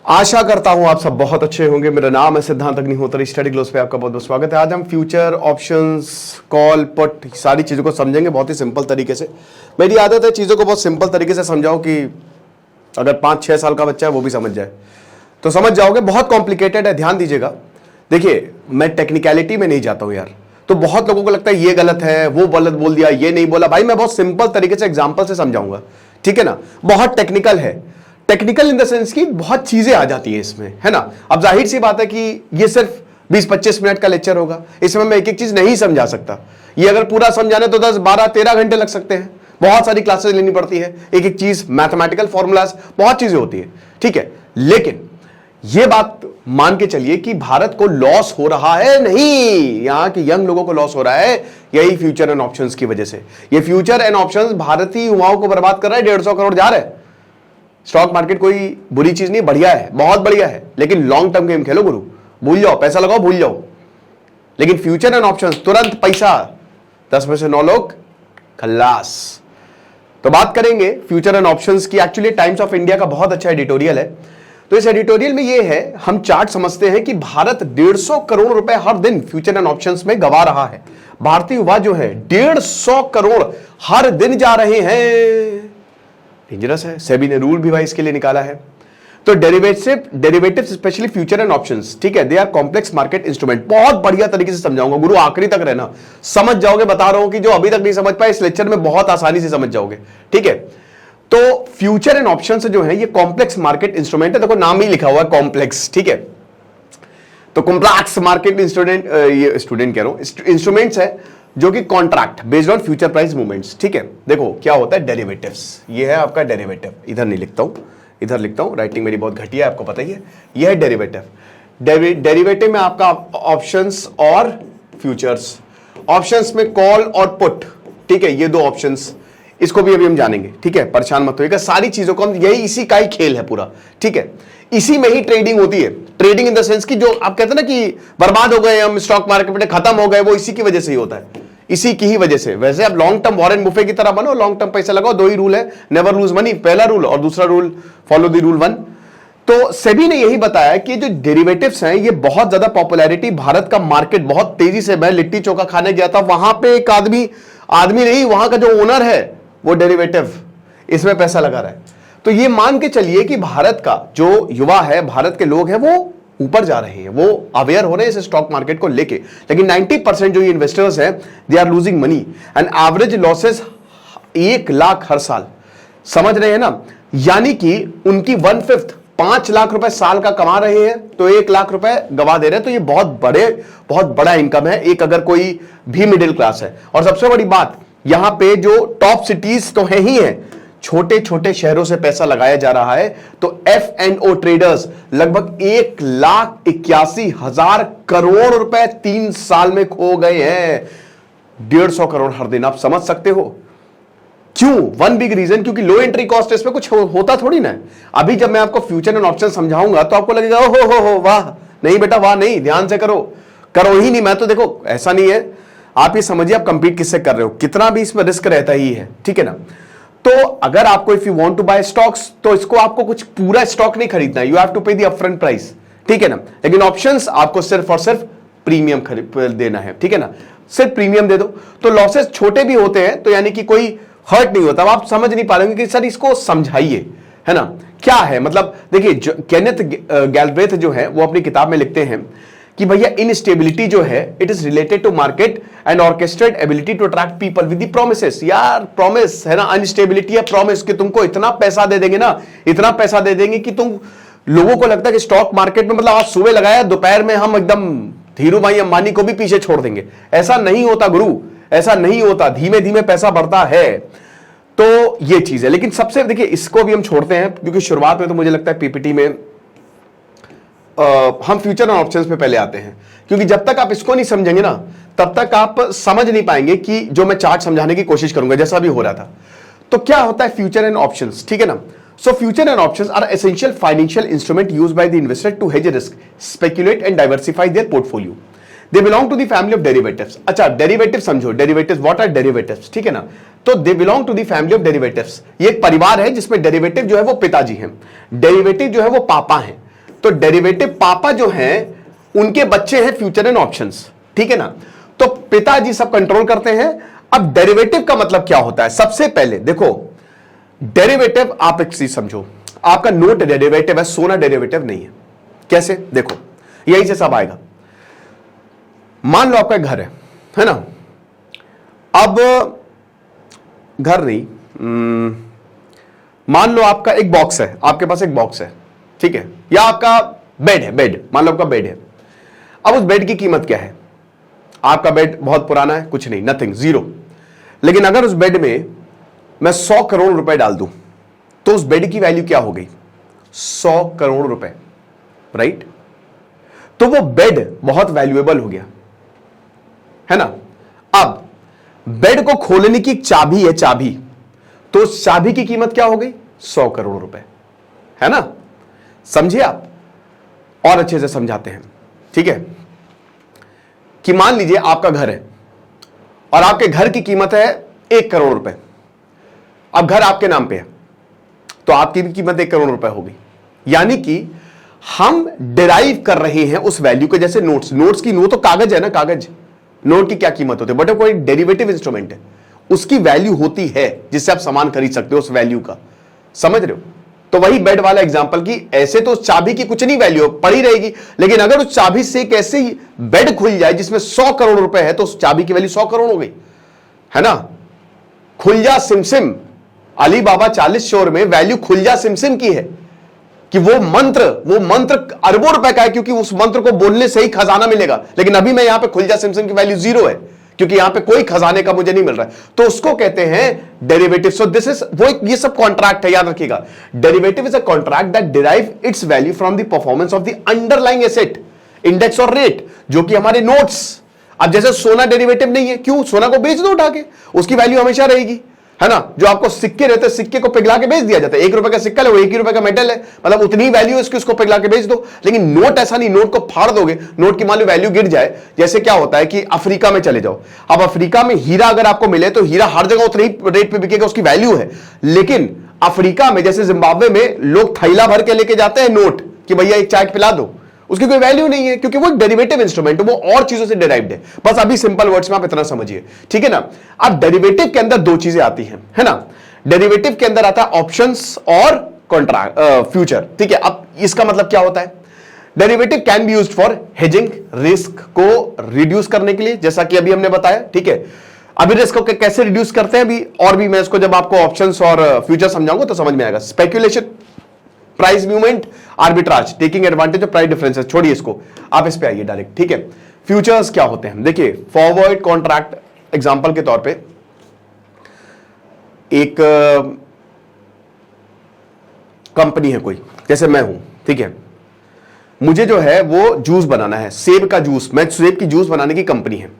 आशा करता हूं आप सब बहुत अच्छे होंगे। मेरा नाम है सिद्धांत अग्निहोत्री, स्टडी ग्लोस पे आपका बहुत बहुत स्वागत है। आज हम फ्यूचर, ऑप्शंस, कॉल, पुट सारी चीज़ों को समझेंगे बहुत ही सिंपल तरीके से। मेरी आदत है चीज़ों को बहुत सिंपल तरीके से समझाऊं कि अगर 5-6 साल का बच्चा है वो भी समझ जाए, तो समझ जाओगे। बहुत कॉम्प्लिकेटेड है, ध्यान दीजिएगा। देखिए, मैं टेक्निकलिटी में नहीं जाता हूं यार, तो बहुत लोगों को लगता है ये गलत है, वो गलत बोल दिया, ये नहीं बोला। भाई मैं बहुत सिंपल तरीके से एग्जाम्पल से समझाऊंगा, ठीक है ना। बहुत टेक्निकल है, टेक्निकल इन द सेंस की बहुत चीजें आ जाती है इसमें, है ना। अब जाहिर सी बात है कि ये सिर्फ 20-25 मिनट का लेक्चर होगा, इसमें मैं एक एक चीज नहीं समझा सकता। ये अगर पूरा समझाने तो 10-12-13 घंटे लग सकते हैं। बहुत सारी क्लासेस लेनी पड़ती है, एक एक चीज, मैथमेटिकल फॉर्मूलाज, बहुत चीजें होती है, ठीक है। लेकिन ये बात मान के चलिए कि भारत को लॉस हो रहा है नहीं, यहां के यंग लोगों को लॉस हो रहा है, यही फ्यूचर एंड ऑप्शंस की वजह से। ये फ्यूचर एंड ऑप्शंस भारतीय युवाओं को बर्बाद कर रहा है। 150 करोड़ जा रहे हैं। स्टॉक मार्केट कोई बुरी चीज नहीं, बढ़िया है, बहुत बढ़िया है, लेकिन लॉन्ग टर्म गेम खेलो गुरु। भूल जाओ, पैसा लगाओ, भूल जाओ। लेकिन फ्यूचर एंड ऑप्शंस तुरंत पैसा, 10 में से 9 लोग खल्लास। तो बात करेंगे फ्यूचर एंड ऑप्शंस की। एक्चुअली टाइम्स ऑफ इंडिया का बहुत अच्छा एडिटोरियल है। तो इस एडिटोरियल में ये है, हम चार्ट समझते हैं कि भारत 150 करोड़ रुपए हर दिन फ्यूचर एंड ऑप्शंस में गवा रहा है। भारतीय युवा जो है 150 करोड़ हर दिन जा रहे हैं। डेंजरस है। सेबी ने रूल भी भाई इसके लिए निकाला है। तो derivative specially future and options, ठीक है, they are complex market instrument. बहुत बढ़िया तरीके से समझाऊंगा गुरु, आखिरी तक रहना, समझ जाओगे। बता रहा हूं कि जो अभी तक नहीं समझ पाए इस लेक्चर में बहुत आसानी से समझ जाओगे, ठीक है। तो फ्यूचर एंड ऑप्शंस जो है ये कॉम्प्लेक्स मार्केट इंस्ट्रूमेंट है। देखो नाम ही लिखा हुआ है कॉम्प्लेक्स, ठीक है। तो कॉम्प्लेक्स मार्केट स्टूडेंट कह रहा हूं, इंस्ट्रूमेंट्स है जो कि contract based on future price movements, ठीक है। देखो क्या होता है डेरिवेटिव्स, ये है आपका डेरिवेटिव। इधर नहीं लिखता हूं, इधर लिखता हूं, राइटिंग मेरी बहुत घटिया है, आपको पता ही है। यह है डेरिवेटिव। डेरिवेटिव में आपका ऑप्शंस और फ्यूचर्स। ऑप्शंस में कॉल और पुट, ठीक है, ये 2 ऑप्शंस। इसको भी अभी हम जानेंगे, ठीक है, परेशान मत होइएगा। सारी चीजों को हम, यही इसी का ही खेल है पूरा, ठीक है। इसी में ही ट्रेडिंग होती है। ट्रेडिंग इन द सेंस की जो आप कहते हैं ना कि बर्बाद हो गए हम, स्टॉक मार्केट में खत्म हो गए, वो इसी की वजह से ही होता है, इसी की ही वजह से। वैसे आप लॉन्ग टर्म वॉरेन बुफे की तरह बनो, लॉन्ग टर्म पैसा लगाओ। 2 ही रूल है, नेवर लूज मनी, पहला रूल, और दूसरा रूल फॉलो द रूल 1। तो सेबी ने यही बताया कि जो डेरिवेटिव्स हैं ये बहुत ज्यादा पॉपुलैरिटी, भारत का मार्केट बहुत तेजी से। मैं लिट्टी चोखा खाने गया था, वहां पे एक आदमी नहीं, वहां का जो ओनर है वो डेरिवेटिव इसमें पैसा लगा रहा है। तो ये मान के चलिए कि भारत का जो युवा है, भारत के लोग हैं, वो ऊपर जा रहे हैं, वो अवेयर हो रहे हैं इस स्टॉक मार्केट को लेके। लेकिन 90% जो ये इन्वेस्टर्स हैं they are losing money and average losses 1 lakh हर साल। समझ रहे हैं ना, यानी कि उनकी 1/5 5 लाख रुपए साल का कमा रहे हैं, तो 1 लाख रुपए गवा दे रहे हैं। तो ये बहुत बड़ा इनकम है एक, अगर कोई भी मिडिल क्लास है। और सबसे बड़ी बात, यहां पे जो टॉप सिटीज तो है ही है, छोटे छोटे शहरों से पैसा लगाया जा रहा है। तो F&O ट्रेडर्स लगभग 1,81,000 करोड़ रुपए 3 साल में खो गए हैं। 150 करोड़ हर दिन। आप समझ सकते हो क्यों? वन बिग रीजन, क्योंकि लो एंट्री कॉस्ट, इसमें कुछ होता थोड़ी ना। अभी जब मैं आपको फ्यूचर एंड ऑप्शन समझाऊंगा तो आपको लगेगा हो वाह, नहीं बेटा वाह नहीं, ध्यान से करो ही नहीं। मैं तो देखो ऐसा नहीं है, आप ये समझिए आप कंपीट किससे कर रहे हो, कितना भी इसमें रिस्क रहता ही है, ठीक है ना। तो अगर आपको if you want to buy stocks, तो इसको आपको कुछ पूरा स्टॉक नहीं खरीदना, you have to pay the upfront price, ठीक है ना। लेकिन ऑप्शंस आपको सिर्फ और सिर्फ प्रीमियम देना है, ठीक है ना, सिर्फ प्रीमियम दे दो। तो लॉसेस छोटे भी होते हैं, तो यानी कि कोई हर्ट नहीं होता। अब आप समझ नहीं पा रहे कि सर इसको समझाइए, है ना, क्या है मतलब। देखिए केनेथ गैल्ब्रेथ जो है वो अपनी किताब में लिखते हैं कि भैया इनस्टेबिलिटी जो है it is related to market and orchestrate ability to attract people with the promises. यार प्रॉमिस है ना, अनस्टेबिलिटी या प्रॉमिस कि तुमको इतना पैसा दे देंगे ना, इतना पैसा दे देंगे कि तुम, लोगों को लगता है कि स्टॉक मार्केट में मतलब आज सुबह लगाया, दोपहर में हम एकदम धीरू भाई अंबानी को भी पीछे छोड़ देंगे। ऐसा नहीं होता गुरु, ऐसा नहीं होता। धीमे धीमे पैसा बढ़ता है। तो ये चीज है। लेकिन सबसे देखिए, इसको भी हम छोड़ते हैं क्योंकि शुरुआत में तो मुझे लगता है पीपीटी में हम फ्यूचर और ऑप्शंस पे पहले आते हैं, क्योंकि जब तक आप इसको नहीं समझेंगे ना तब तक आप समझ नहीं पाएंगे कि जो मैं चार्ट समझाने की कोशिश करूंगा, जैसा भी हो रहा था। तो क्या होता है फ्यूचर एंड ऑप्शंस, ठीक है ना। So future and options are essential financial instrument used by the investor to hedge risk, speculate and diversify their portfolio. They belong to the family of derivatives. अच्छा डेरिवेटिव समझो, derivatives, what are derivatives, ठीक है ना। तो they belong to the family of derivatives. ये एक परिवार है जिसमें डेरिवेटिव जो है वो पिताजी हैं, डेरिवेटिव जो है वो पापा हैं। तो डेरिवेटिव पापा जो हैं उनके बच्चे हैं फ्यूचर एंड ऑप्शंस, ठीक है ना। तो पिताजी सब कंट्रोल करते हैं। अब डेरिवेटिव का मतलब क्या होता है? सबसे पहले देखो, डेरिवेटिव आप एक चीज समझो, आपका नोट डेरिवेटिव है, सोना डेरिवेटिव नहीं है। कैसे? देखो यही से सब आएगा। मान लो आपका घर है ना। अब घर नहीं, मान लो आपका एक बॉक्स है, आपके पास एक बॉक्स है, ठीक है, या आपका बेड है, बेड मान लो आपका बेड है। अब उस बेड की कीमत क्या है? आपका बेड बहुत पुराना है, कुछ नहीं, नथिंग, जीरो। लेकिन अगर उस बेड में मैं 100 करोड़ रुपए डाल दूं तो उस बेड की वैल्यू क्या हो गई? 100 करोड़ रुपए, राइट। तो वो बेड बहुत वैल्यूएबल हो गया, है ना। अब बेड को खोलने की चाबी है, चाबी, तो उस चाबी की कीमत क्या हो गई? 100 करोड़ रुपए, है ना। समझिए आप, और अच्छे से समझाते हैं, ठीक है। कि मान लीजिए आपका घर है और आपके घर की कीमत है 1 करोड़ रुपए। अब घर आपके नाम पे है तो आपकी भी कीमत 1 करोड़ रुपए होगी। यानी कि हम डिराइव कर रहे हैं उस वैल्यू के, जैसे नोट्स की, वो तो कागज है ना, कागज, नोट की क्या कीमत होती है, बट कोई डेरिवेटिव इंस्ट्रूमेंट है, उसकी वैल्यू होती है जिससे आप सामान खरीद सकते हो, उस वैल्यू का, समझ रहे हो। तो वही बेड वाला एग्जांपल की, ऐसे तो उस चाबी की कुछ नहीं वैल्यू पड़ी रहेगी, लेकिन अगर उस चाबी से एक ऐसे ही बेड खुल जाए जिसमें 100 करोड़ रुपए है तो उस चाबी की वैल्यू 100 करोड़ हो गई, है ना। खुल जा सिमसिम, अली बाबा 40 शोर में वैल्यू खुल जा सिमसिम की है कि वो मंत्र अरबों रुपए का है, क्योंकि उस मंत्र को बोलने से ही खजाना मिलेगा। लेकिन अभी मैं यहां पे खुल जा सिमसिम की वैल्यू 0 है, क्योंकि यहां पे कोई खजाने का मुझे नहीं मिल रहा है, तो उसको कहते हैं डेरिवेटिव। सो दिस इज वो ये सब कॉन्ट्रैक्ट है, याद रखिएगा। Derivative is a contract that derive it's value from the performance of the underlying asset, index और रेट, जो कि हमारे नोट्स। अब जैसे सोना डेरिवेटिव नहीं है, क्यों? सोना को बेच दो उठा के, उसकी वैल्यू हमेशा रहेगी, है ना। जो आपको सिक्के रहते हैं, सिक्के को पिघला के बेच दिया जाता है, 1 रुपए का सिक्का है, वो 1 ही रुपए का मेटल है, मतलब उतनी वैल्यू इसकी, उसको पिघला के बेच दो। लेकिन नोट ऐसा नहीं, नोट को फाड़ दोगे, नोट की मान लो वैल्यू गिर जाए। जैसे क्या होता है कि अफ्रीका में चले जाओ, अब अफ्रीका में हीरा अगर आपको मिले तो हीरा हर जगह उतने ही रेट पे बिकेगा, उसकी वैल्यू है। लेकिन अफ्रीका में, जैसे जिम्बाब्वे में, लोग थैला भर के लेके जाते हैं नोट कि भैया एक चाय पिला दो, उसकी कोई वैल्यू नहीं है, क्योंकि वो एक डेरिवेटिव इंस्ट्रूमेंट है, वो और चीजों से डिराइव्ड है। बस अभी सिंपल वर्ड्स में आप इतना समझिए, ठीक है ना। अब डेरिवेटिव के अंदर 2 चीजें आती हैं, है ना। डेरिवेटिव के अंदर आता है ऑप्शंस और कॉन्ट्रैक्ट, फ्यूचर, ठीक है। अब इसका मतलब क्या होता है? Derivative can be used for hedging, risk को रिड्यूस करने के लिए, जैसा कि अभी हमने बताया, ठीक है। अभी रिस्क को कैसे रिड्यूस करते हैं अभी, और भी मैं इसको जब आपको ऑप्शंस और फ्यूचर समझाऊंगा तो समझ में आएगा। Speculation, price movement, arbitrage, taking advantage of price differences, छोड़िए इसको, आप इस पे आइए डायरेक्ट, ठीक है। फ्यूचर्स क्या होते हैं? देखिए, फॉरवर्ड कॉन्ट्रैक्ट, एग्जांपल के तौर पे एक कंपनी है कोई, जैसे मैं हूं, ठीक है, मुझे जो है वो जूस बनाना है, सेब का जूस, मैं सेब की जूस बनाने की कंपनी है।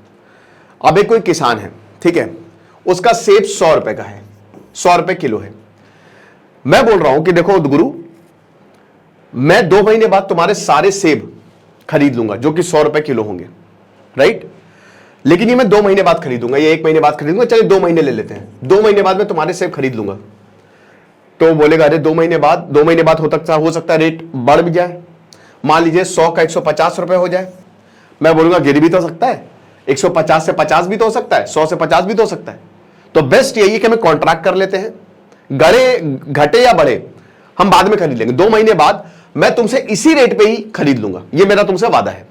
अब एक कोई किसान है, ठीक है, उसका सेब 100 रुपए का है, 100 रुपए किलो है। मैं बोल रहा हूं कि देखो गुरु, मैं 2 महीने बाद तुम्हारे सारे सेब खरीद लूंगा जो कि 100 रुपए किलो होंगे, राइट। लेकिन ये मैं 2 महीने बाद खरीदूंगा, ये 1 महीने बाद खरीदूंगा, चलिए 2 महीने ले लेते हैं, 2 महीने बाद मैं तुम्हारे सेब खरीद लूंगा। तो बोलेगा अरे 2 महीने बाद हो सकता है रेट बढ़ भी जाए, मान लीजिए 100 का 150 रुपए हो जाए। मैं बोलूंगा गिर भी तो सकता है, 150 से 50 भी तो हो सकता है, 100 से 50 भी तो हो सकता है। तो बेस्ट यही है कि हमें कॉन्ट्रैक्ट कर लेते हैं, घटे या बढ़े हम बाद में खरीद लेंगे, 2 महीने बाद मैं तुमसे इसी रेट पे ही खरीद लूंगा, ये मेरा तुमसे वादा है।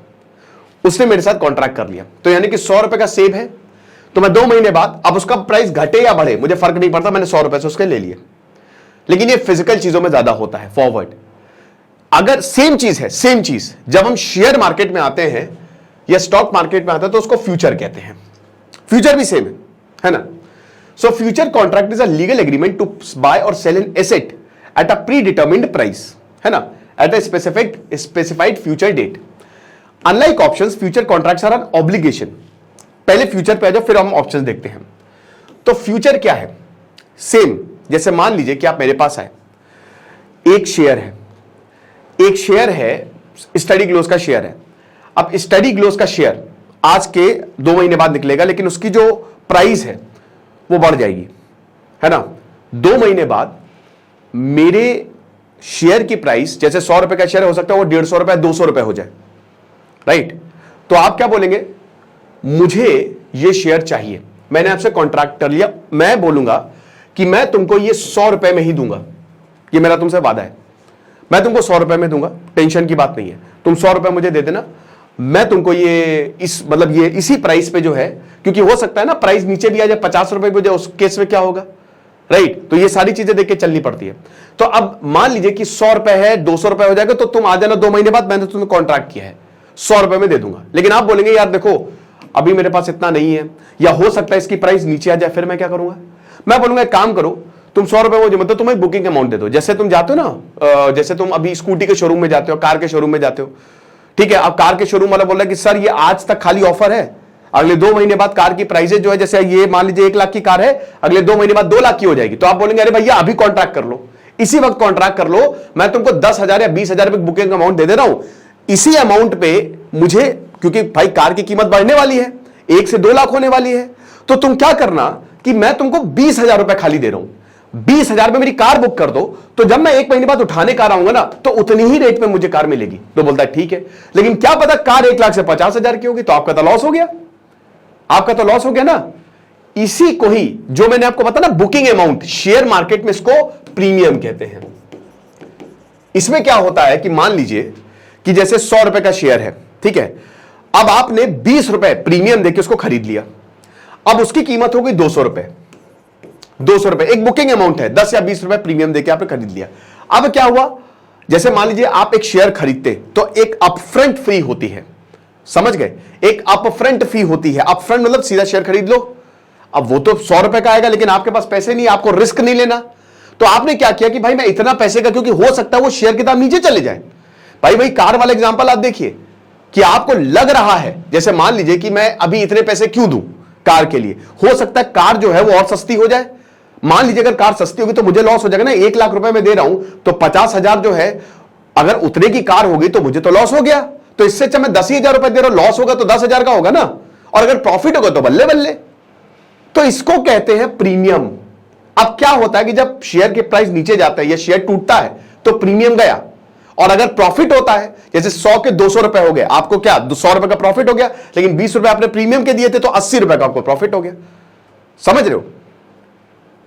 उसने मेरे साथ कॉन्ट्रैक्ट कर लिया, तो यानी कि 100 रुपए का सेब है, तो मैं 2 महीने बाद, अब उसका प्राइस घटे या बढ़े मुझे फर्क नहीं पड़ता, मैंने 100 रुपए से उसके ले लिए। लेकिन ये फिजिकल चीजों में ज्यादा होता है, फॉरवर्ड। अगर सेम चीज है, सेम चीज जब हम शेयर मार्केट में आते हैं या स्टॉक मार्केट में आते हैं तो उसको फ्यूचर कहते हैं। फ्यूचर भी सेम है ना। So future contract is a legal agreement to buy और sell an asset at a predetermined price, है ना, at a specified future date. Unlike options, future contracts are an obligation. पहले future पे आ जाओ, फिर हम ऑप्शंस देखते हैं। तो फ्यूचर क्या है? सेम, जैसे मान लीजिए कि आप मेरे पास आए, एक शेयर है, स्टडी ग्लोस का शेयर है। अब स्टडी ग्लोस का शेयर आज के 2 महीने बाद निकलेगा, लेकिन उसकी जो प्राइस है वो बढ़ जाएगी, है ना। 2 महीने बाद मेरे शेयर की प्राइस जैसे 100 रुपए का शेयर हो सकता है वो 150 रुपए 200 रुपए हो जाए, राइट? तो आप क्या बोलेंगे, मुझे ये शेयर चाहिए, मैंने आपसे कॉन्ट्रैक्ट कर लिया, मैं बोलूंगा कि मैं तुमको ये 100 रुपए में ही दूंगा, ये मेरा तुमसे वादा है, मैं तुमको 100 रुपए में दूंगा, टेंशन की बात नहीं है, तुम 100 रुपए मुझे दे देना, मैं तुमको ये ये इसी प्राइस पे जो है, क्योंकि हो सकता है ना प्राइस नीचे भी आ जाए 50 रुपए पे, उस केस में क्या होगा, राइट? तो ये सारी चीजें देख के चलनी पड़ती है। तो अब मान लीजिए कि 100 रुपए है, 200 रुपए हो जाएगा, तो तुम आ जाना 2 महीने बाद, मैंने तुम्हें कॉन्ट्रैक्ट किया है 100 रुपए में दे दूंगा। लेकिन आप बोलेंगे यार देखो अभी मेरे पास इतना नहीं है, या हो सकता है इसकी प्राइस नीचे आ जाए, फिर मैं क्या करूंगा? मैं बोलूंगा एक काम करो, तुम 100 रुपए मुझे मतलब तुम्हें बुकिंग अमाउंट दे दो, जैसे तुम जाते हो ना, जैसे तुम अभी स्कूटी के शोरूम में जाते हो, कार के शोरूम में जाते हो, ठीक है? अब कार के शोरूम वाला बोल रहा है कि सर ये आज तक खाली ऑफर है, अगले 2 महीने बाद कार की प्राइसेज जो है, जैसे ये मान लीजिए 1 लाख की कार है, अगले 2 महीने बाद 2 लाख की हो जाएगी। तो आप बोलेंगे अरे भैया अभी कॉन्ट्रैक्ट कर लो, इसी वक्त कॉन्ट्रैक्ट कर लो, मैं तुमको 10,000 या 20,000 रुपए बुकिंग अमाउंट दे रहा हूं, इसी अमाउंट पे मुझे, क्योंकि भाई कार की कीमत बढ़ने वाली है, 1 से 2 लाख होने वाली है, तो तुम क्या करना कि मैं तुमको 20,000 रुपए खाली दे रहा हूं, 20,000 में मेरी कार बुक कर दो, तो जब मैं 1 महीने बाद उठाने कार आऊंगा ना, तो उतनी ही रेट में मुझे कार मिलेगी। तो बोलता है ठीक है, लेकिन क्या पता कार 1 लाख से 50,000 की होगी, तो आपका तो लॉस हो गया, आपका तो लॉस हो गया ना। इसी को ही जो मैंने आपको बताया ना बुकिंग अमाउंट, शेयर मार्केट में इसको प्रीमियम कहते हैं। इसमें क्या होता है कि मान लीजिए कि जैसे 100 रुपए का शेयर है, ठीक है, अब आपने 20 रुपए प्रीमियम देके उसको खरीद लिया, अब उसकी कीमत हो गई 200 रुपए, 200 रुपए एक बुकिंग अमाउंट है, 10 या 20 रुपए प्रीमियम देके आपने खरीद लिया। अब क्या हुआ, जैसे मान लीजिए आप एक शेयर खरीदते तो एक अपफ्रंट फी होती है, समझ गए? एक अपफ्रंट फी होती है, अपफ्रंट मतलब सीधा शेयर खरीद लो। अब वो तो 100 रुपए का आएगा, लेकिन आपके पास पैसे नहीं, आपको रिस्क नहीं लेना, तो आपने क्या किया कि भाई मैं इतना पैसे का, क्योंकि हो सकता है वो शेयर के दाम नीचे चले जाए। भाई कार वाला एग्जांपल आप देखिए कि आपको लग रहा है, जैसे मान लीजिए कि मैं अभी इतने पैसे क्यों दूं कार के लिए, हो सकता है कार जो है वो और सस्ती हो जाए। मान लीजिए अगर कार सस्ती होगी तो मुझे लॉस हो जाएगा ना, 1 लाख रुपए में दे रहा हूं तो 50,000 जो है, अगर उतने की कार होगी तो मुझे तो लॉस हो गया। तो इससे अच्छा मैं 10,000 रुपए दे रहा हूं, लॉस होगा तो 10,000 का होगा ना, और अगर प्रॉफिट होगा तो बल्ले बल्ले। तो इसको कहते हैं प्रीमियम। अब क्या होता है कि जब शेयर की प्राइस नीचे जाता है या शेयर टूटता है तो प्रीमियम गया, और अगर प्रॉफिट होता है, जैसे 100 के 200 रुपए हो गए, आपको क्या 100 रुपए का प्रॉफिट हो गया, लेकिन 20 रुपए आपने प्रीमियम के दिए थे तो 80 रुपए का आपको प्रॉफिट हो गया। समझ रहे हो?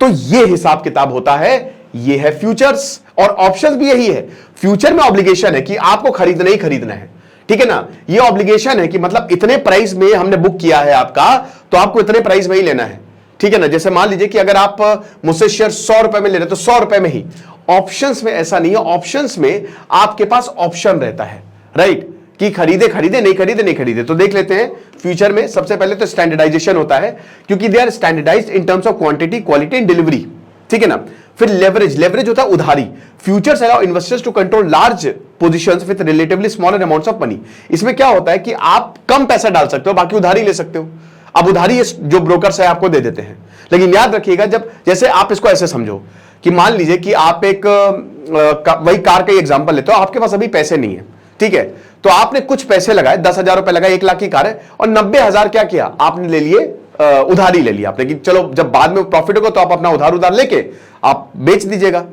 तो ये हिसाब किताब होता है, ये है फ्यूचर्स, और ऑप्शंस भी यही है। फ्यूचर में ऑब्लिगेशन है कि आपको खरीदना ही खरीदना है, ठीक है ना? ये ऑब्लिगेशन है कि मतलब इतने प्राइस में हमने बुक किया है आपका, तो आपको इतने प्राइस में ही लेना है, ठीक है ना? जैसे मान लीजिए कि अगर आप मुझसे शेयर 100 रुपए में ले रहे तो 100 रुपए में ही। ऑप्शंस में ऐसा नहीं है, ऑप्शंस में आपके पास ऑप्शन रहता है, राइट? कि खरीदे खरीदे, नहीं खरीदे नहीं खरीदे। तो देख लेते हैं फ्यूचर में सबसे पहले तो स्टैंडर्डाइजेशन होता है, क्योंकि they are standardised in terms of quantity, quality and delivery, ठीक है ना? फिर लेवरेज, लेवरेज होता है उधारी। Futures allow investors to control large positions with relatively smaller amounts of money. इसमें क्या होता है कि आप कम पैसा डाल सकते हो, बाकी उधारी ले सकते हो। अब उधारी जो ब्रोकर्स है आपको दे देते हैं, लेकिन याद रखिएगा, जब जैसे आप इसको ऐसे समझो कि मान लीजिए कि आप एक वही कार का एग्जांपल लेते हो, आपके पास अभी पैसे नहीं है, ठीक है? तो आपने कुछ पैसे लगाए, 10,000 रुपए लगाए, 1 लाख की कार है, और 90,000 क्या किया आपने, ले लिए उधारी ले लिया आपने, कि चलो जब बाद में प्रॉफिट होगा तो आप अपना उधार लेके आप बेच दीजिएगा।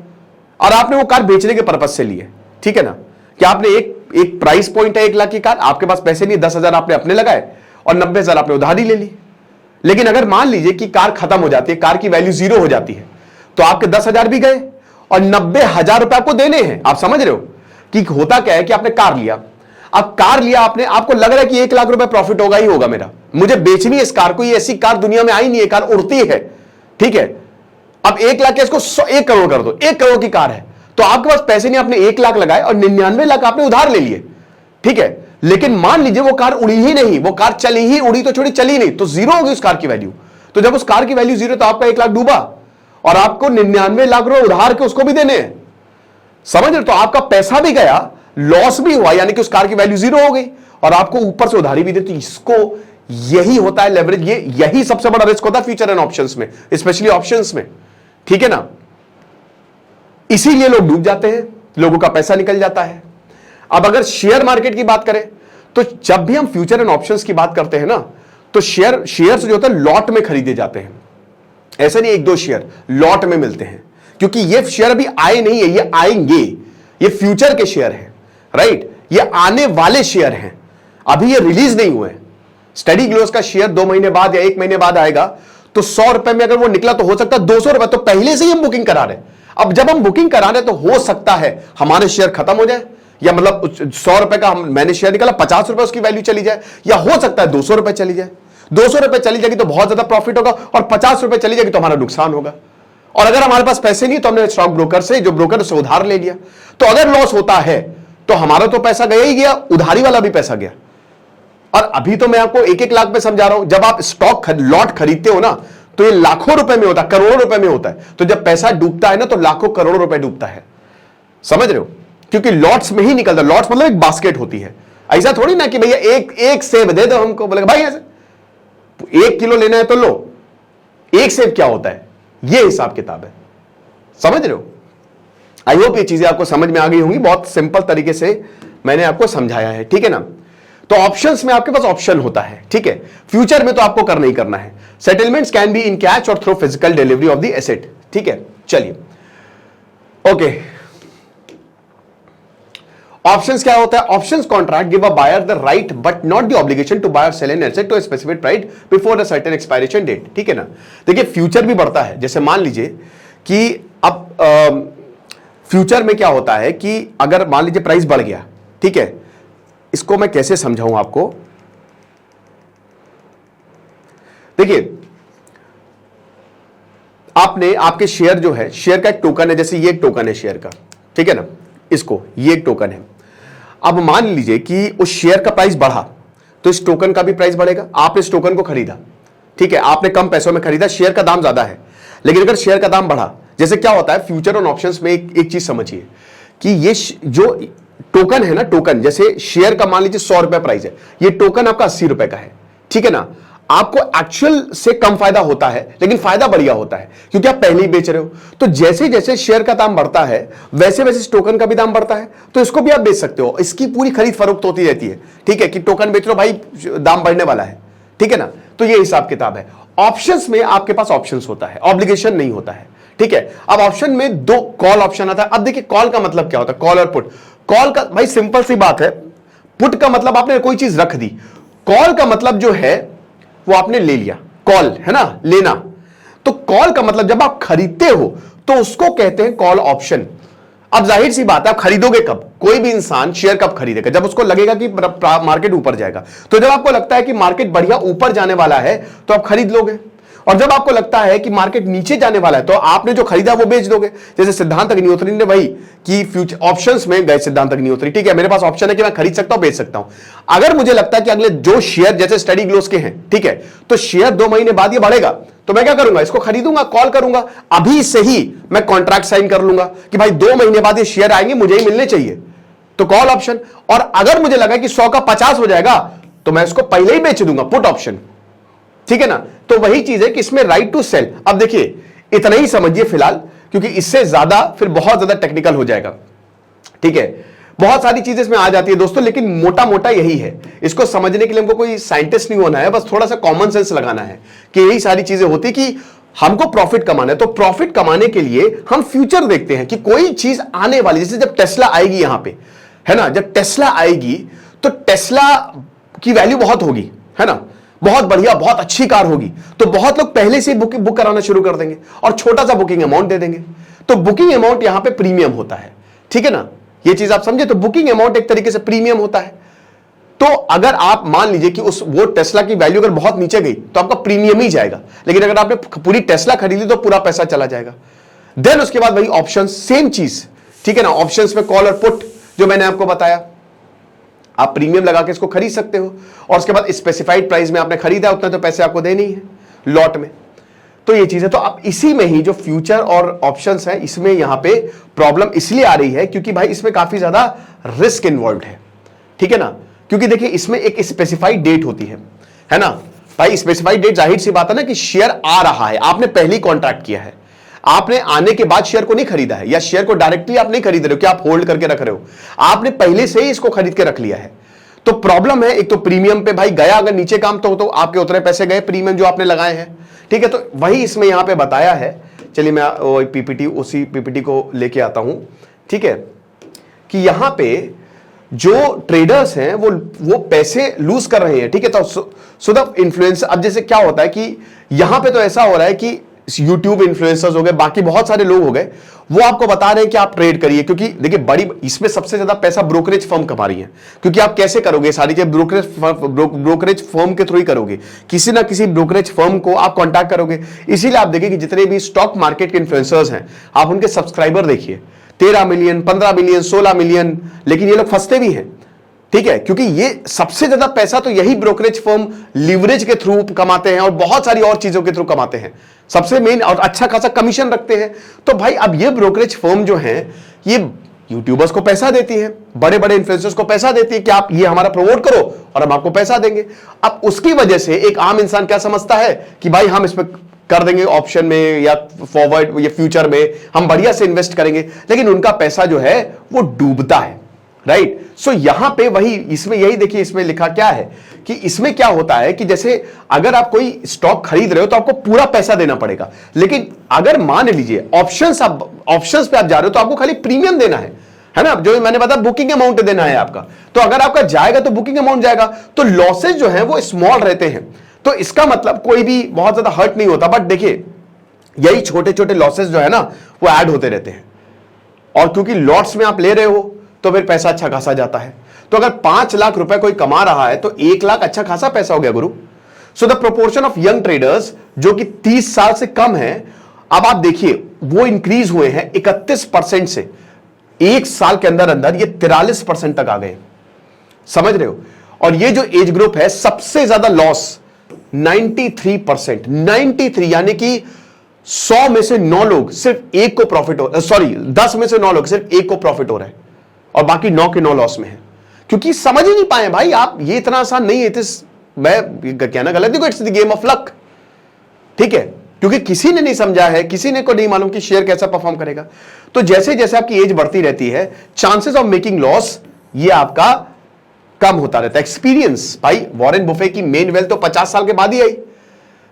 और आपने वो कार बेचने के पर्पज से ली है, ठीक है ना? कि आपने एक प्राइस पॉइंट है 1 लाख की कार, आपके पास पैसे नहीं, 10,000 आपने अपने लगाए और 90,000 आपने उधारी ले ली। लेकिन अगर मान लीजिए कि कार खत्म हो जाती है, कार की वैल्यू 0 हो जाती है, तो आपके 10,000 भी गए और 90,000 रुपए आपको देने हैं। आप समझ रहे हो कि होता क्या है कि आपने कार लिया, अब कार लिया आपने, आपको लग रहा है कि 1 लाख रुपए प्रॉफिट होगा ही होगा मेरा, मुझे बेचनी है इस कार को, ये ऐसी कार दुनिया में आई नहीं है, कार उड़ती है, ठीक है? अब 1 लाख इसको 1 करोड़ कर दो, 1 करोड़ की कार है, तो आपके पास पैसे नहीं, आपने 1 लाख लगाए और 99 लाख आपने उधार ले लिए, ठीक है? लेकिन मान लीजिए वो कार उड़ी ही नहीं, वो कार चली ही, उड़ी तो छोड़ी, चली नहीं, तो 0 होगी उस कार की वैल्यू। तो जब उस कार की वैल्यू 0 तो आपका 1 लाख डूबा और आपको 99 लाख रुपए उधार के उसको भी देने हैं। समझ रहे? तो आपका पैसा भी गया, लॉस भी हुआ, यानी कि उस कार की वैल्यू 0 हो गई और आपको ऊपर से उधारी भी देती। इसको यही होता है लेवरेज, यही सबसे बड़ा रिस्क होता है फ्यूचर एंड ऑप्शंस में, स्पेशली ऑप्शंस में, ठीक है ना? इसीलिए लोग डूब जाते हैं, लोगों का पैसा निकल जाता है। अब अगर शेयर मार्केट की बात करें तो जब भी हम फ्यूचर एंड ऑप्शंस की बात करते हैं ना, तो शेयर्स जो होता है लॉट में खरीदे जाते हैं। ऐसा नहीं 1-2 शेयर लॉट में मिलते हैं, क्योंकि ये शेयर अभी आए नहीं है, ये आएंगे। ये फ्यूचर के शेयर हैं, राइट, ये आने वाले शेयर हैं, अभी ये रिलीज नहीं हुए हैं। स्टडी ग्लोस का शेयर 2 महीने बाद या 1 महीने बाद आएगा, तो 100 रुपए में अगर वो निकला तो हो सकता है 200 रुपए, तो पहले से ही हम बुकिंग करा रहे हैं। अब जब हम बुकिंग करा रहे हैं तो हो सकता है हमारे शेयर खत्म हो जाए, या मतलब 100 रुपए का मैंने शेयर निकाला, 50 रुपए उसकी वैल्यू चली जाए, या हो सकता है 200 रुपए चली जाए। 200 रुपए चली जाएगी तो बहुत ज्यादा प्रॉफिट होगा, और 50 रुपए चली जाएगी तो हमारा नुकसान होगा। और अगर हमारे पास पैसे नहीं तो हमने स्टॉक ब्रोकर से, जो ब्रोकर से उधार ले लिया, तो अगर लॉस होता है तो हमारा तो पैसा गया ही गया, उधारी वाला भी पैसा गया। और अभी तो मैं आपको 1-1 लाख पे समझा रहा हूं, जब आप स्टॉक लॉट खरीदते हो ना तो ये लाखों रुपए में होता है, करोड़ों रुपए में होता है। तो जब पैसा डूबता है ना तो लाखों करोड़ों रुपए डूबता है, समझ रहे हो, क्योंकि लॉट्स में ही निकलता है। लॉट्स मतलब एक बास्केट होती है, ऐसा थोड़ी ना कि भैया एक सेब दे दो हमको, बोले भाई ऐसे 1 किलो लेना है तो लो, एक सेब क्या होता है, ये हिसाब किताब है, समझ रहे हो। आई होप ये चीजें आपको समझ में आ गई होंगी, बहुत सिंपल तरीके से मैंने आपको समझाया है, ठीक है ना। तो ऑप्शंस में आपके पास ऑप्शन होता है, ठीक है। फ्यूचर में तो आपको करना ही करना है। Settlements can be in cash और through physical delivery of the asset, ठीक है। चलिए ओके, ऑप्शंस क्या होता है? Options contract give a buyer the right but not the obligation to buy और sell an asset to a specific price before a certain expiration date, ठीक है ना। देखिए फ्यूचर भी बढ़ता है, जैसे मान लीजिए कि अब फ्यूचर में क्या होता है कि अगर मान लीजिए प्राइस बढ़ गया, ठीक है, इसको मैं कैसे समझाऊं आपको। देखिए आपने, आपके शेयर जो है, शेयर का एक टोकन है, जैसे ये एक टोकन है शेयर का, ठीक है ना, इसको ये एक टोकन है। अब मान लीजिए कि उस शेयर का प्राइस बढ़ा तो इस टोकन का भी प्राइस बढ़ेगा। आपने इस टोकन को खरीदा, ठीक है, आपने कम पैसों में खरीदा, शेयर का दाम ज्यादा है, लेकिन अगर शेयर का दाम बढ़ा, जैसे क्या होता है फ्यूचर और ऑप्शंस में एक चीज समझिए कि ये जो टोकन है ना, टोकन जैसे शेयर का मान लीजिए 100 रुपए प्राइस है, ये टोकन आपका 80 रुपए का है, ठीक है ना। आपको एक्चुअल से कम फायदा होता है लेकिन फायदा बढ़िया होता है क्योंकि आप पहले ही बेच रहे हो। तो जैसे जैसे शेयर का दाम बढ़ता है वैसे वैसे इस टोकन का भी दाम बढ़ता है, तो इसको भी आप बेच सकते हो। इसकी पूरी खरीद फरोख्त होती रहती है, ठीक है, कि टोकन बेच लो भाई, दाम बढ़ने वाला है, ठीक है ना। तो ये हिसाब किताब है। ऑप्शंस में आपके पास ऑप्शंस होता है, ऑब्लिगेशन नहीं होता है, ठीक है। अब ऑप्शन में 2 कॉल ऑप्शन आता है। अब देखिए कॉल का मतलब क्या होता है, कॉल और पुट। कॉल का भाई सिंपल सी बात है, पुट का मतलब आपने कोई चीज रख दी, कॉल का मतलब जो है वो आपने ले लिया, कॉल है ना, लेना। तो कॉल का मतलब जब आप खरीदते हो तो उसको कहते हैं कॉल ऑप्शन। अब जाहिर सी बात है, आप खरीदोगे कब? कोई भी इंसान शेयर कब खरीदेगा? जब उसको लगेगा कि मार्केट ऊपर जाएगा। तो जब आपको लगता है कि मार्केट बढ़िया ऊपर जाने वाला है तो आप खरीद लोगे, और जब आपको लगता है कि मार्केट नीचे जाने वाला है तो आपने जो खरीदा वो बेच दोगे। जैसे सिद्धांत अग्निहोत्री ने भाई कि फ्यूचर ऑप्शंस में गए सिद्धांत अग्निहोत्री, ठीक है, मेरे पास ऑप्शन है कि मैं खरीद सकता हूं, बेच सकता हूं। अगर मुझे लगता है कि अगले जो शेयर जैसे स्टडी ग्लोस के हैं, ठीक है, तो शेयर 2 महीने बाद ये बढ़ेगा, तो मैं क्या करूंगा, इसको खरीदूंगा, कॉल करूंगा, अभी से ही मैं कॉन्ट्रैक्ट साइन कर लूंगा कि भाई 2 महीने बाद ये शेयर आएंगे, मुझे ही मिलने चाहिए, तो कॉल ऑप्शन। और अगर मुझे लगा कि 100 का 50 हो जाएगा तो मैं इसको पहले ही बेच दूंगा, पुट ऑप्शन, ठीक है ना। तो वही चीज है कि इसमें राइट टू सेल। अब देखिए इतना ही समझिए फिलहाल, क्योंकि इससे ज्यादा फिर बहुत ज्यादा टेक्निकल हो जाएगा, ठीक है। बहुत सारी चीजें इसमें आ जाती है दोस्तों, लेकिन मोटा मोटा यही है। इसको समझने के लिए हमको कोई साइंटिस्ट नहीं होना है, बस थोड़ा सा कॉमन सेंस लगाना है कि यही सारी चीजें होती कि हमको प्रॉफिट कमाना है। तो प्रॉफिट कमाने के लिए हम फ्यूचर देखते हैं कि कोई चीज आने वाली, जैसे जब टेस्ला आएगी यहां पे, है ना, जब टेस्ला आएगी तो टेस्ला की वैल्यू बहुत होगी, है ना, बहुत बढ़िया, बहुत अच्छी कार होगी, तो बहुत लोग पहले से बुक कराना शुरू कर देंगे और छोटा सा बुकिंग अमाउंट दे देंगे। तो बुकिंग अमाउंट यहां पे प्रीमियम होता है, ठीक है ना, ये चीज आप समझे। तो बुकिंग अमाउंट एक तरीके से प्रीमियम होता है। तो अगर आप मान लीजिए कि वो टेस्ला की वैल्यू अगर बहुत नीचे गई तो आपका प्रीमियम ही जाएगा, लेकिन अगर आपने पूरी टेस्ला खरीदी तो पूरा पैसा चला जाएगा। देन उसके बाद वही ऑप्शन, सेम चीज, ठीक है ना। ऑप्शंस में कॉल और पुट जो मैंने आपको बताया, आप प्रीमियम लगा के इसको खरीद सकते हो, और उसके बाद स्पेसिफाइड प्राइस में आपने खरीदा, उतना तो पैसे आपको देने ही है लॉट में। तो ये चीज है। तो अब इसी में ही जो फ्यूचर और ऑप्शंस है, इसमें यहां पे प्रॉब्लम इसलिए आ रही है क्योंकि भाई इसमें काफी ज्यादा रिस्क इन्वॉल्व है, ठीक है ना। क्योंकि देखिए इसमें एक स्पेसिफाइड डेट होती है ना भाई। स्पेसिफाइड डेट, जाहिर सी बात है ना कि शेयर आ रहा है, आपने पहले ही कॉन्ट्रैक्ट किया है, आपने आने के बाद शेयर को नहीं खरीदा है, या शेयर को डायरेक्टली आप नहीं खरीद रहे हो कि आप होल्ड करके रख रहे हो, आपने पहले से ही इसको खरीद के रख लिया है। तो प्रॉब्लम है, एक तो प्रीमियम पे भाई गया, अगर नीचे काम तो आपके उतने पैसे गए प्रीमियम जो आपने लगाए हैं, ठीक है। तो वही इसमें यहां पे बताया है। चलिए मैं पीपीटी, उसी पीपीटी को लेके आता हूं, ठीक है। कि यहां पे जो ट्रेडर्स हैं वो पैसे लूज कर रहे हैं, ठीक है। तो सो द इन्फ्लुएंसर, अब जैसे क्या होता है कि यहां पे तो ऐसा हो रहा है कि यूट्यूब इन्फ्लुएंसर्स हो गए, बाकी बहुत सारे लोग हो गए, वो आपको बता रहे हैं कि आप ट्रेड करिए, क्योंकि देखिए बड़ी इसमें सबसे ज्यादा पैसा ब्रोकरेज फर्म कमा रही है। क्योंकि आप कैसे करोगे सारी चीजें, ब्रोकरेज फर्म के थ्रू ही करोगे, किसी ना किसी ब्रोकरेज फर्म को आप कॉन्टैक्ट करोगे। इसीलिए आप देखिए कि जितने भी स्टॉक मार्केट के इन्फ्लुएंसर्स हैं, आप उनके सब्सक्राइबर देखिए, 13 मिलियन, 15 मिलियन, 16 मिलियन, लेकिन ये लोग फंसते भी हैं, ठीक है। क्योंकि ये सबसे ज्यादा पैसा तो यही ब्रोकरेज फर्म लीवरेज के थ्रू कमाते हैं और बहुत सारी और चीजों के थ्रू कमाते हैं, सबसे मेन, और अच्छा खासा कमीशन रखते हैं। तो भाई अब ये ब्रोकरेज फर्म जो है ये यूट्यूबर्स को पैसा देती है, बड़े बड़े इन्फ्लुएंसर्स को पैसा देती है कि आप ये हमारा प्रमोट करो और हम आपको पैसा देंगे। अब उसकी वजह से एक आम इंसान क्या समझता है कि भाई हम इसमें कर देंगे ऑप्शन में या फॉरवर्ड या फ्यूचर में हम बढ़िया से इन्वेस्ट करेंगे, लेकिन उनका पैसा जो है वो डूबता है, राइट। सो यहां पे वही, इसमें यही देखिए, इसमें लिखा क्या है कि इसमें क्या होता है कि जैसे अगर आप कोई स्टॉक खरीद रहे हो तो आपको पूरा पैसा देना पड़ेगा, लेकिन अगर मान लीजिए ऑप्शंस पे आप जा रहे हो तो आपको खाली प्रीमियम देना है ना, जो मैंने बताया बुकिंग अमाउंट देना है आपका। तो अगर आपका जाएगा तो बुकिंग अमाउंट जाएगा, तो लॉसेज जो है वो स्मॉल रहते हैं। तो इसका मतलब कोई भी बहुत ज्यादा हर्ट नहीं होता। बट देखिए यही छोटे छोटे लॉसेज जो है ना वो ऐड होते रहते हैं, और क्योंकि लॉट्स में आप ले रहे हो तो फिर पैसा अच्छा खासा जाता है। तो अगर 5 लाख रुपए कोई कमा रहा है तो 1 लाख अच्छा खासा पैसा हो गया गुरु। सो the proportion of young traders जो कि 30 साल से कम है, अब आप देखिए वो इंक्रीज हुए हैं 31% से, एक साल के अंदर अंदर ये 43% तक आ गए, समझ रहे हो। और ये जो एज ग्रुप है सबसे ज्यादा लॉस 93%, 93 यानी कि 100 में से 9 लोग सिर्फ एक को प्रॉफिट हो, सॉरी 10 में से 9 लोग सिर्फ एक को प्रॉफिट हो रहा है और बाकी 9 के 9 लॉस में है, क्योंकि समझ ही नहीं पाए भाई आप, ये इतना आसान नहीं है। मैं कहना गलत नहीं, it's the game of luck, ठीक है, क्योंकि किसी ने नहीं समझा है, किसी ने को नहीं मालूम कि शेयर कैसा परफॉर्म करेगा। तो जैसे जैसे आपकी एज बढ़ती रहती है चांसेस ऑफ मेकिंग लॉस ये आपका कम होता रहता है। एक्सपीरियंस, भाई वॉरेन बुफे की मेन वेल्थ तो 50 साल के बाद ही आई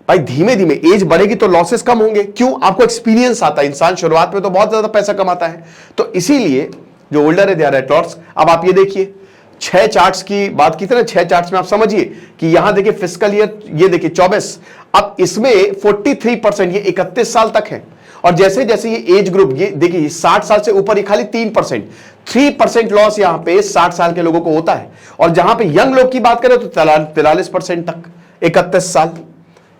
भाई, धीमे धीमे एज बढ़ेगी तो लॉसेस कम होंगे, क्यों, आपको एक्सपीरियंस आता है। इंसान शुरुआत में तो बहुत ज्यादा पैसा कमाता है, तो इसीलिए जो ओल्डर है दे आर एट लॉट्स। अब आप ये देखिए 6 चार्ट्स की बात की थी ना, 6 चार्ट्स में आप समझिए कि यहां देखिए फिस्कल ईयर, ये देखिए 24, अब इसमें 43%, ये 31 साल तक है। और जैसे जैसे ये एज ग्रुप, ये देखिए 60 साल से ऊपर, ये खाली 3% लॉस यहां पे 60 साल के लोगों को होता है। और जहां पे यंग लोग की बात करें तो 43% तक, 31 साल,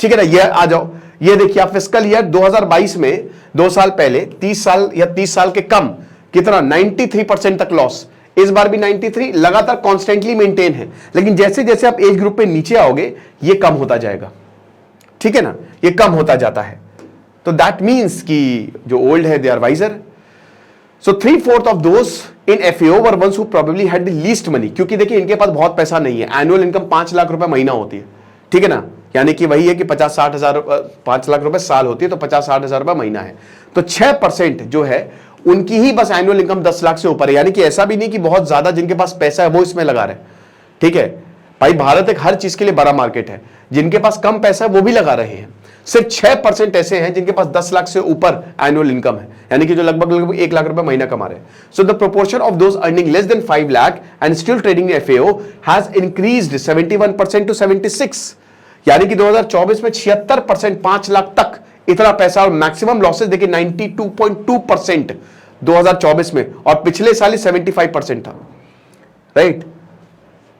ठीक है ना। ये आ जाओ, ये देखिए आप फिस्कल ईयर 2022 में 2 साल पहले 30 साल या 30 साल के कम कितना 93% तक लॉस, इस बार भी 93, लगातार कॉन्स्टेंटली मेंटेन है। लेकिन जैसे जैसे आप एज ग्रुप पे नीचे आओगे ये कम होता जाएगा, ठीक है ना, ये कम होता जाता है। तो दैट मीन्स कि जो ओल्ड है they are wiser. So 3/4 of those in एफएओ were ones who probably had the least money, क्योंकि देखिए इनके पास बहुत पैसा नहीं है, एनुअल इनकम 5 लाख रुपए महीना होती है, ठीक है ना, यानी कि वही है कि 50-60 हजार, 5 लाख रुपए साल होती है तो 50-60 हजार रुपए महीना है। तो 6% जो है उनकी ही बस एनुअल इनकम 10 लाख से ऊपर है, यानी कि ऐसा भी नहीं कि बहुत ज्यादा जिनके पास पैसा है वो इसमें लगा रहे, ठीक है भाई। भारत एक हर चीज के लिए बड़ा मार्केट है, जिनके पास कम पैसा है वो भी लगा रहे हैं। सिर्फ 6% ऐसे हैं जिनके पास 10 लाख से ऊपर एनुअल इनकम है, यानी कि जो लगभग 1 लाख रुपए महीना कमा रहे हैं। So the proportion of those earning less than 5 lakh and still trading in एफएओ हैज इंक्रीज्ड 71% टू 76, यानी कि 2024 में 76%, 5 लाख तक इतना पैसा। और मैक्सिमम लॉसेस देखिए 92.2% 2024 में, और पिछले साल ही 75% था, राइट।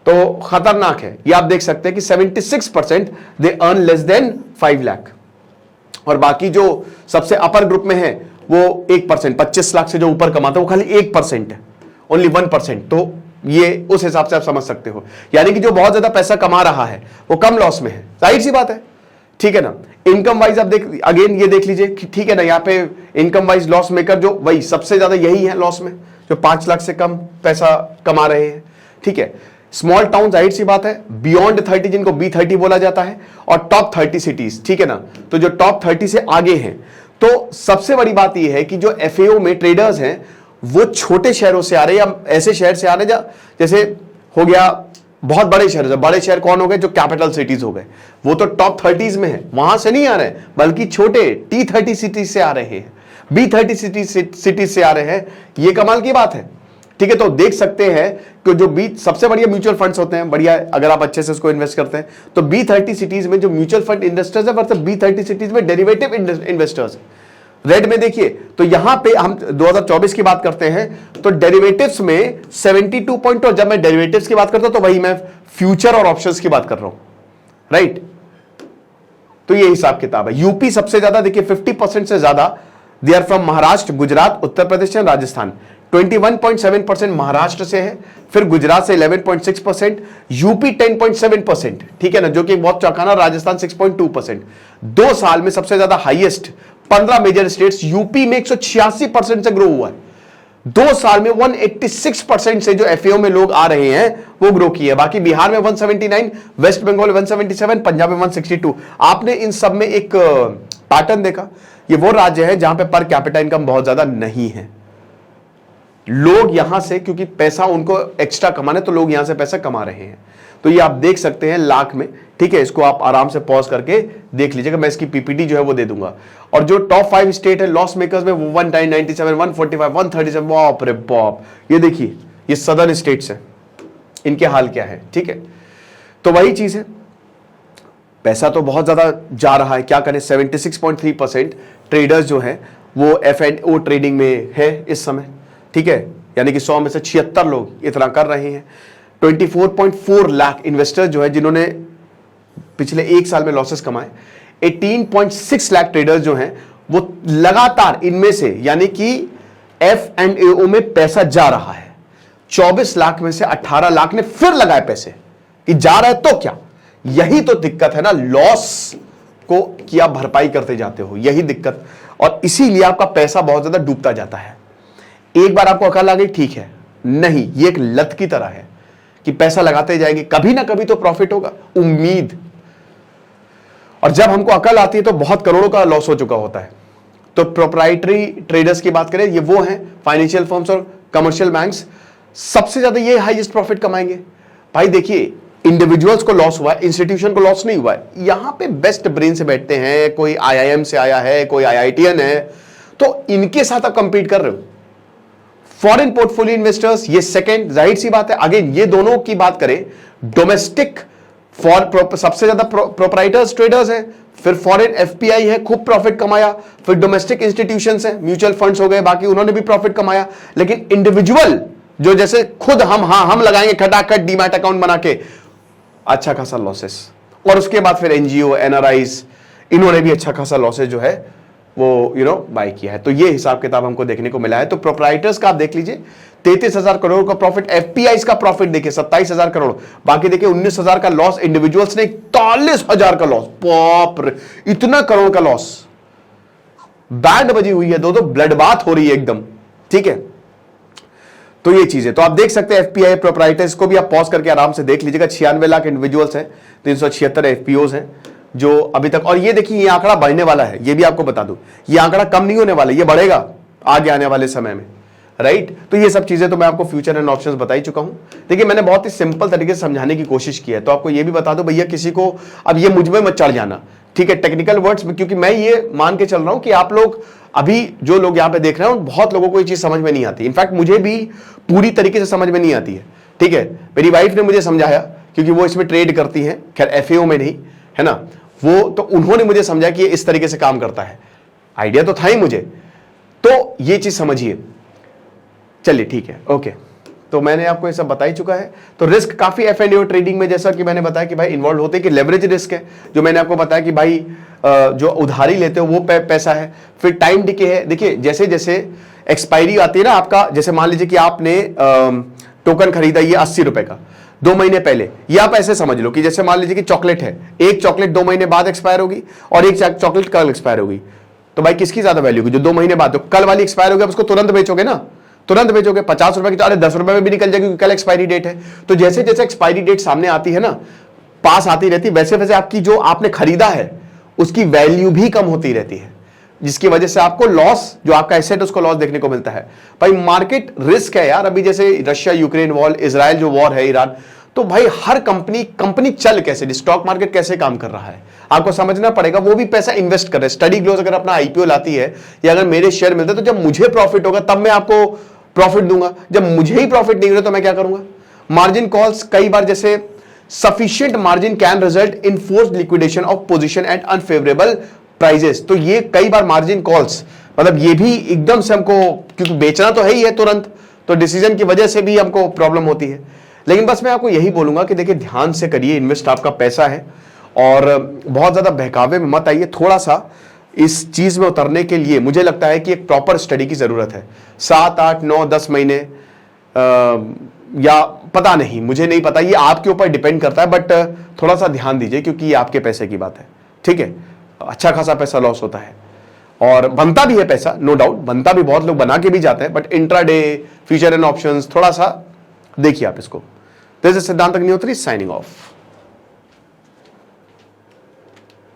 तो खतरनाक है ये, आप देख सकते हैं कि 76% they earn less than 5 lakh, और बाकी जो सबसे अपर ग्रुप में है वो 1%, 25 लाख से जो ऊपर कमाता है वो खाली 1% है, ओनली 1%। तो ये उस हिसाब से आप समझ सकते हो, यानी कि जो बहुत ज्यादा पैसा कमा रहा है वो कम लॉस में है, जाहिर सी बात है, ठीक है ना। इनकम वाइज आप देख, अगेन ये देख लीजिए, ठीक है ना, यहाँ पे इनकम वाइज लॉस मेकर जो वही सबसे ज्यादा यही है लॉस में, जो 5 लाख से कम पैसा कमा रहे हैं, ठीक है। स्मॉल टाउन जाहिर सी बात है, बियॉन्ड 30 जिनको B30 बोला जाता है, और टॉप 30 सिटीज, ठीक है ना। तो जो टॉप 30 से आगे हैं, तो सबसे बड़ी बात यह है कि जो एफएओ में ट्रेडर्स हैं वो छोटे शहरों से आ रहे हैं, या ऐसे शहर से आ रहे हैं जैसे हो गया बहुत बड़े शहर। बड़े शहर कौन हो गए, जो कैपिटल सिटीज हो गए, वो तो टॉप 30s में है, वहां से नहीं आ रहे, बल्कि छोटे T30 सिटीज से आ रहे हैं, B30 सिटीज से आ रहे हैं। ये कमाल की बात है, ठीक है, तो देख सकते हैं कि जो सबसे बढ़िया म्यूचुअल फंड्स होते हैं, बढ़िया अगर आप अच्छे से उसको इन्वेस्ट करते हैं, तो B30 सिटीज में जो म्यूचुअल फंड इन्वेस्टर्स है वर्सेस B30 सिटीज में डेरिवेटिव इन्वेस्टर्स है। रेड में देखिए, तो यहां पे हम 2024 की बात करते हैं तो डेरिवेटिव्स में 72 पॉइंट, और जब मैं डेरिवेटिव्स की बात करता हूं तो वही मैं फ्यूचर और ऑप्शंस की बात कर रहा हूं, राइट। तो ये हिसाब किताब है। यूपी सबसे ज्यादा देखिए 50% से ज्यादा they are from Maharashtra, Gujarat, Uttar Pradesh and Rajasthan. 21.7% Maharashtra से है, फिर गुजरात से 11.6%, यूपी 10.7%, ठीक है ना, जो कि बहुत चौंकाना। राजस्थान 6.2%। 2 साल में सबसे ज्यादा हाईएस्ट 15 मेजर स्टेट्स, यूपी में 186% से ग्रो हुआ है। 2 साल में 186% से जो एफएओ में लोग आ रहे हैं वो ग्रो किए। बाकी बिहार में 179, वेस्ट बंगाल 177, पंजाब में 162। आपने इन सब में एक पैटर्न देखा, ये वो राज्य है जहां पे पर कैपिटा इनकम बहुत ज्यादा नहीं है। लोग यहां से, क्योंकि पैसा उनको एक्स्ट्रा कमाना है, तो लोग यहां से पैसा कमा रहे हैं। तो ये आप देख सकते हैं लाख में, ठीक है। इसको आप आराम से पॉज करके देख लीजिएगा, मैं इसकी पीपीटी जो है वो दे दूंगा। और जो टॉप 5 स्टेट है लॉस मेकर्स में, वो 197, 145, 137, बाप रे बाप। ये देखिए, ये सदर्न स्टेट्स है, इनके हाल क्या है, ठीक है। तो वही चीज है, पैसा तो बहुत ज्यादा जा रहा है, क्या करें। 76.3% ट्रेडर्स जो है वो F&O ट्रेडिंग में है इस समय, ठीक है, यानी कि 100 में से 76 लोग इतना कर रहे हैं। 24.4 लाख इन्वेस्टर्स जो है जिन्होंने पिछले 1 साल में लॉसेस कमाए। 18.6 लाख ट्रेडर्स जो हैं वो लगातार इनमें से, यानी कि F&O में पैसा जा रहा है। 24 लाख में से 18 लाख ने फिर लगाए पैसे, कि जा रहा है तो क्या। यही तो दिक्कत है ना, लॉस को क्या भरपाई करते जाते हो, यही दिक्कत। और इसीलिए आपका पैसा बहुत ज्यादा डूबता जाता है। एक बार आपको अकल आ गई, ठीक है, नहीं, ये एक लत की तरह है कि पैसा लगाते जाएंगे, कभी ना कभी तो प्रॉफिट होगा, उम्मीद। और जब हमको अकल आती है तो बहुत करोड़ों का लॉस हो चुका होता है। तो प्रोप्राइटरी ट्रेडर्स की बात करें, ये वो हैं फाइनेंशियल फर्म्स और कमर्शियल बैंक्स, सबसे ज्यादा ये हाईएस्ट प्रॉफिट कमाएंगे। भाई देखिए, इंडिविजुअल्स को लॉस हुआ है, इंस्टीट्यूशन को लॉस नहीं हुआ है। यहां पे बेस्ट ब्रेन से बैठते हैं, कोई IIM से आया है, कोई IITian है, तो इनके साथ आप कंपीट कर रहे हो। फॉरेन पोर्टफोलियो इन्वेस्टर्स ये सेकंड, जाहिर सी बात है। अगेन ये दोनों की बात करें, डोमेस्टिक सबसे ज्यादा प्रोप्राइटर्स ट्रेडर्स हैं, फिर फॉरेन FPI है, खूब प्रॉफिट कमाया, फिर डोमेस्टिक इंस्टीट्यूशंस हैं, म्यूचुअल फंड्स हो गए, बाकी उन्होंने भी प्रॉफिट कमाया। लेकिन इंडिविजुअल जो जैसे खुद हम लगाएंगे खटाखट डीमैट अकाउंट बना के, अच्छा खासा लॉसेस। और उसके बाद फिर NGO, NRIs, इन्होंने भी अच्छा खासा लॉसेस जो है वो बाय किया है। तो ये हिसाब किताब हमको देखने को मिला है। तो प्रोप्राइटर्स का आप देख लीजिए, 33,000 करोड़ का प्रॉफिट। FPIs का प्रॉफिट देखिए 27,000 करोड़, बाकी देखिए 19,000 का लॉस। इंडिविजुअल्स ने 41,000 का लॉस, बाप रे, इतना करोड़ का लॉस। बैंड बजी हुई है, दो ब्लड बात हो रही है एकदम, ठीक है। तो ये चीज है, तो आप देख सकते हैं FPI प्रोप्राइटर्स को भी आप पॉज करके आराम से देख लीजिएगा। 96 लाख इंडिविजुअल्स हैं, 376 FPOs हैं जो अभी तक। और ये देखिए, ये आंकड़ा बढ़ने वाला है, ये भी आपको बता दूं, ये आंकड़ा कम नहीं होने वाला, ये बढ़ेगा आगे आने वाले समय में, राइट। तो ये सब चीजें तो मैं आपको फ्यूचर एंड ऑप्शंस बता ही चुका हूं। देखिए, मैंने बहुत ही सिंपल तरीके से समझाने की कोशिश की है। तो आपको ये भी बता दो भैया, किसी को अब ये मुझ में मत चढ़ जाना, ठीक है, टेक्निकल वर्ड्स में, क्योंकि मैं ये मान के चल रहा हूं कि आप लोग अभी जो लोग यहां पे देख रहे हैं, बहुत लोगों को ये चीज समझ में नहीं आती। इनफैक्ट मुझे भी पूरी तरीके से समझ में नहीं आती है, ठीक है। मेरी वाइफ ने मुझे समझाया, क्योंकि वो इसमें ट्रेड करती है, खैर FAO में नहीं, है ना, वो तो उन्होंने मुझे समझा कि ये इस तरीके से काम करता है। आइडिया तो था ही मुझे, तो ये चीज समझिए। चलिए ठीक है, ओके। तो मैंने आपको ये सब बता ही चुका है। तो रिस्क काफी F&O ट्रेडिंग में, जैसा कि मैंने बताया कि भाई इन्वॉल्व होते हैं, कि लेवरेज रिस्क है, जो मैंने आपको बताया कि भाई जो उधारी लेते हो वो पैसा है। फिर टाइम डिके है। देखिए, जैसे जैसे एक्सपायरी आती है ना आपका, जैसे मान लीजिए कि आपने टोकन खरीदा ये 80 रुपए का 2 महीने पहले, ये आप ऐसे समझ लो कि जैसे मान लीजिए कि चॉकलेट है, एक चॉकलेट 2 महीने बाद एक्सपायर होगी और एक चॉकलेट कल एक्सपायर होगी। तो भाई किसकी ज्यादा वैल्यू होगी? जो 2 महीने बाद, जो कल वाली एक्सपायर होगी, उसको तुरंत बेचोगे ना, तुरंत बेचोगे। 50 रुपए की, तो अरे 10 रुपए में भी निकल जाएगी, कल एक्सपायरी डेट है। तो जैसे जैसे एक्सपायरी डेट सामने आती है ना, पास आती रहती, वैसे वैसे आपकी जो आपने खरीदा है उसकी वैल्यू भी कम होती रहती है, जिसकी वजह से आपको लॉस, जो आपका एसेट उसको लॉस देखने को मिलता है। भाई मार्केट रिस्क है यार। अभी जैसे रशिया यूक्रेन वॉर, इजराइल जो वॉर है, ईरान, तो भाई हर कंपनी चल कैसे, स्टॉक मार्केट कैसे काम कर रहा है, आपको समझना पड़ेगा। वो भी पैसा इन्वेस्ट कर रहे हैं। स्टडी ग्लोस अगर अपना IPO लाती है, या अगर मेरे शेयर मिलते हैं, तो जब मुझे प्रॉफिट होगा तब मैं आपको प्रॉफिट दूंगा। जब मुझे ही प्रॉफिट नहीं हो रहा तो मैं क्या करूंगा? मार्जिन कॉल्स कई बार जैसे sufficient margin can result in forced liquidation of position at unfavourable prices. तो ये कई बार मार्जिन कॉल्स मतलब ये भी एकदम से हमको, क्योंकि बेचना तो है ही है तुरंत, तो डिसीजन की वजह से भी हमको प्रॉब्लम होती है। लेकिन बस मैं आपको यही बोलूंगा कि देखिए ध्यान से करिए, इन्वेस्ट आपका पैसा है और बहुत ज्यादा बहकावे में मत आइए। थोड़ा सा इस चीज में उतरने के लिए मुझे लगता है कि एक प्रॉपर स्टडी की जरूरत है। 7, 8, 9, 10 महीने या पता नहीं, मुझे नहीं पता, ये आपके ऊपर डिपेंड करता है, बट थोड़ा सा ध्यान दीजिए क्योंकि ये आपके पैसे की बात है। ठीक है, अच्छा खासा पैसा लॉस होता है और बनता भी है पैसा, नो डाउट बनता भी, बहुत लोग बना के भी जाते हैं, but intraday future and options थोड़ा सा देखिए आप इसको। दिस इज सिद्धांत अग्निहोत्री साइनिंग ऑफ।